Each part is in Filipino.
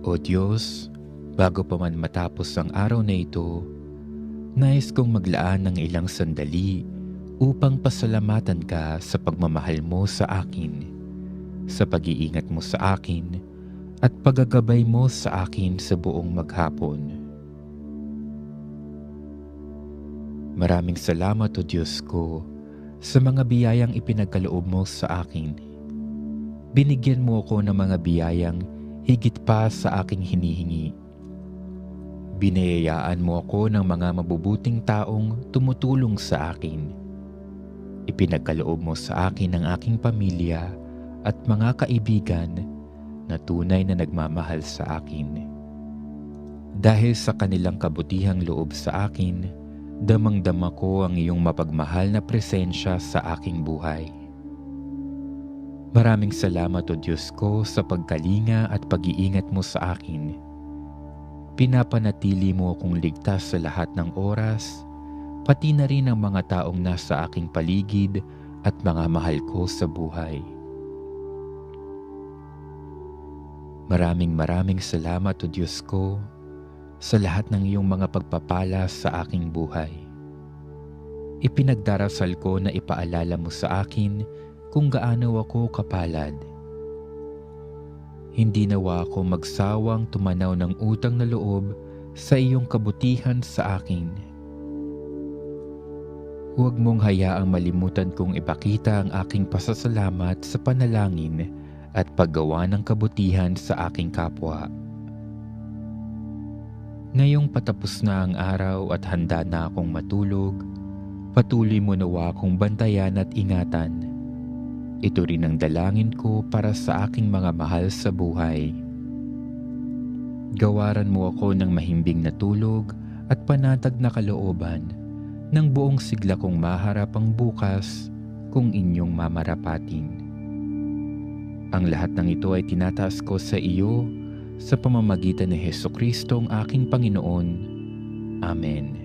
O Diyos, bago pa man matapos ang araw na ito, nais kong maglaan ng ilang sandali upang pasalamatan ka sa pagmamahal mo sa akin, sa pag-iingat mo sa akin, at paggagabay mo sa akin sa buong maghapon. Maraming salamat o Diyos ko sa mga biyayang ipinagkaloob mo sa akin. Binigyan mo ako ng mga biyayang higit pa sa aking hinihingi. Biniyayaan mo ako ng mga mabubuting taong tumutulong sa akin. Ipinagkaloob mo sa akin ang aking pamilya at mga kaibigan na tunay na nagmamahal sa akin. Dahil sa kanilang kabutihang loob sa akin, damang-dama ko ang iyong mapagmahal na presensya sa aking buhay. Maraming salamat o Diyos ko sa pagkalinga at pag-iingat mo sa akin. Pinapanatili mo akong ligtas sa lahat ng oras, pati na rin ang mga taong nasa aking paligid at mga mahal ko sa buhay. Maraming salamat o Diyos ko sa lahat ng iyong mga pagpapala sa aking buhay. Ipinagdarasal ko na ipaalala mo sa akin kung gaano ako kapalad. Hindi nawa ako magsawang tumanaw ng utang na loob sa iyong kabutihan sa akin. Huwag mong hayaang malimutan kong ipakita ang aking pasasalamat sa panalangin at paggawa ng kabutihan sa aking kapwa. Ngayong patapos na ang araw at handa na akong matulog, patuloy mo nawa akong bantayan at ingatan. Ito rin ang dalangin ko para sa aking mga mahal sa buhay. Gawaran mo ako ng mahimbing na tulog at panatag na kalooban ng buong sigla kong maharap ang bukas kung inyong mamarapatin. Ang lahat ng ito ay tinataas ko sa iyo sa pamamagitan ni Hesukristo ang aking Panginoon. Amen.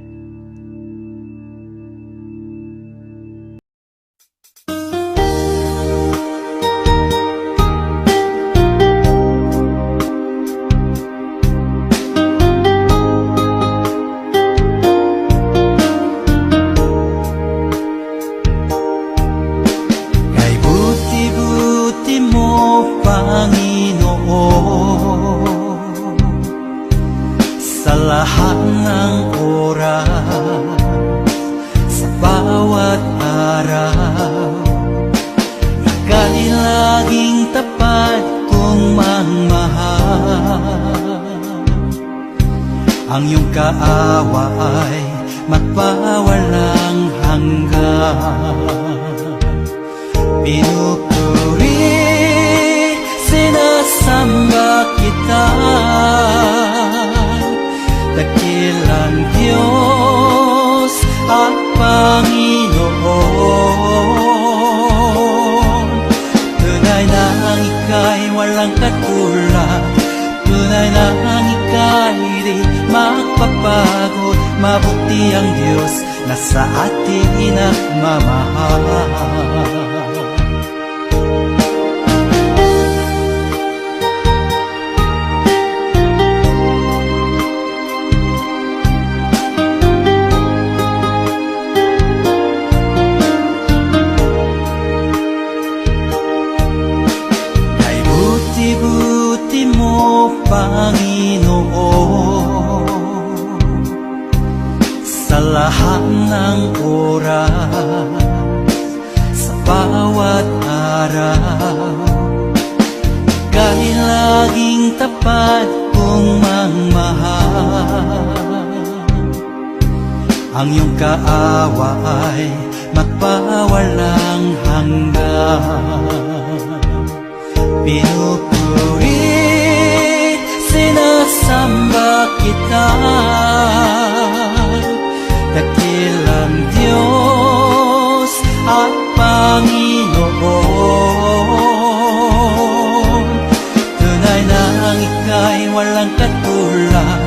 Sa lahat ng oras, sa bawat araw, ika'y laging tapat kong magmahal. Ang iyong kaawa ay magpawalang hanggan. Pinupuri, sinasamba kita, dakilang Diyos at Panginoon. Tunay na ang ika'y walang katulad, tunay na ang ika'y di magpapagod. Mabuti ang Diyos na sa atin nagmamahal. Buti mo, Panginoon, sa lahat ng oras, sa bawat araw, ika'y laging tapat kong magmahal. Ang iyong kaawa ay magpawalang hanggan. Pinupuri, sinasamba kita, dakilang Diyos at Panginoon. Tunay na ang ika'y walang katulad,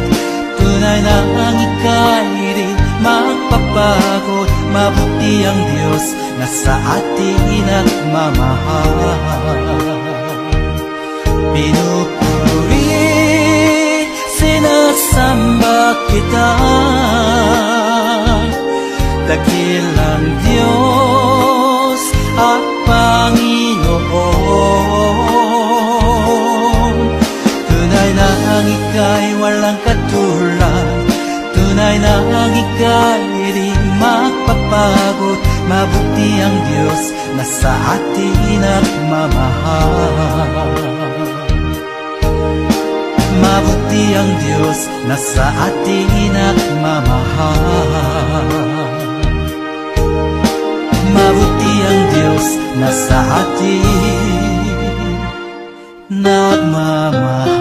tunay na ang ika'y di magpapagod. Mabuti ang Diyos na sa atin nagmamahal. Pinupuri, kita. Dakilang Diyos at Panginoon, tunay na ang ika'y walang katulad, tunay na ang ika'y di magpapagod. Mabuti ang Diyos na sa atin nagmamahal. Mabuti ang Diyos na sa atin nagmamahal. Mabuti ang Diyos na sa atin nagmamahal.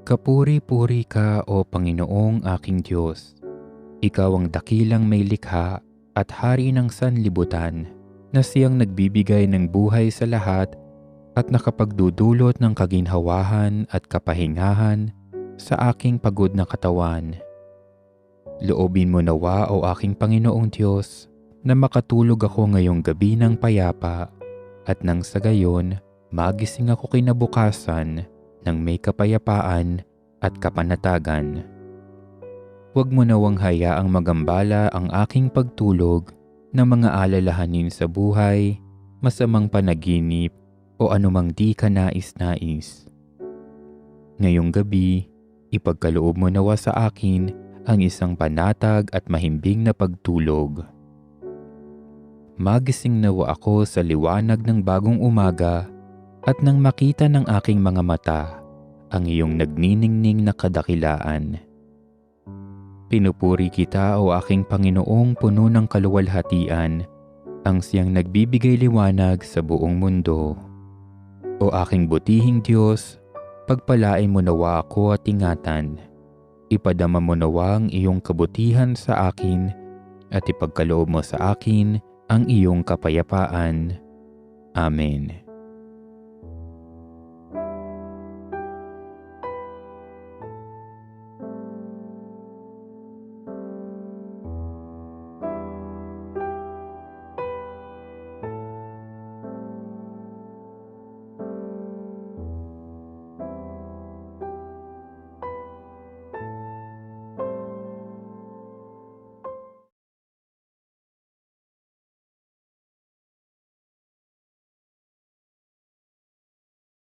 Magkapuri-puri ka o Panginoong aking Diyos. Ikaw ang dakilang may likha at hari ng sanlibutan na siyang nagbibigay ng buhay sa lahat at nakapagdudulot ng kaginhawahan at kapahingahan sa aking pagod na katawan. Loobin mo nawa o aking Panginoong Diyos na makatulog ako ngayong gabi ng payapa at nang sa gayon magising ako kinabukasan ng may kapayapaan at kapanatagan. Huwag mo nawang hayaang magambala ang aking pagtulog ng mga alalahanin sa buhay, masamang panaginip o anumang di ka nais-nais. Ngayong gabi, ipagkaloob mo nawa sa akin ang isang panatag at mahimbing na pagtulog. Magising nawa ako sa liwanag ng bagong umaga at nang makita ng aking mga mata ang iyong nagniningning na kadakilaan. Pinupuri kita o aking Panginoong puno ng kaluwalhatian, ang siyang nagbibigay liwanag sa buong mundo. O aking butihing Diyos, pagpalain mo nawa ako at ingatan. Ipadama mo nawa ang iyong kabutihan sa akin at ipagkaloob mo sa akin ang iyong kapayapaan. Amen.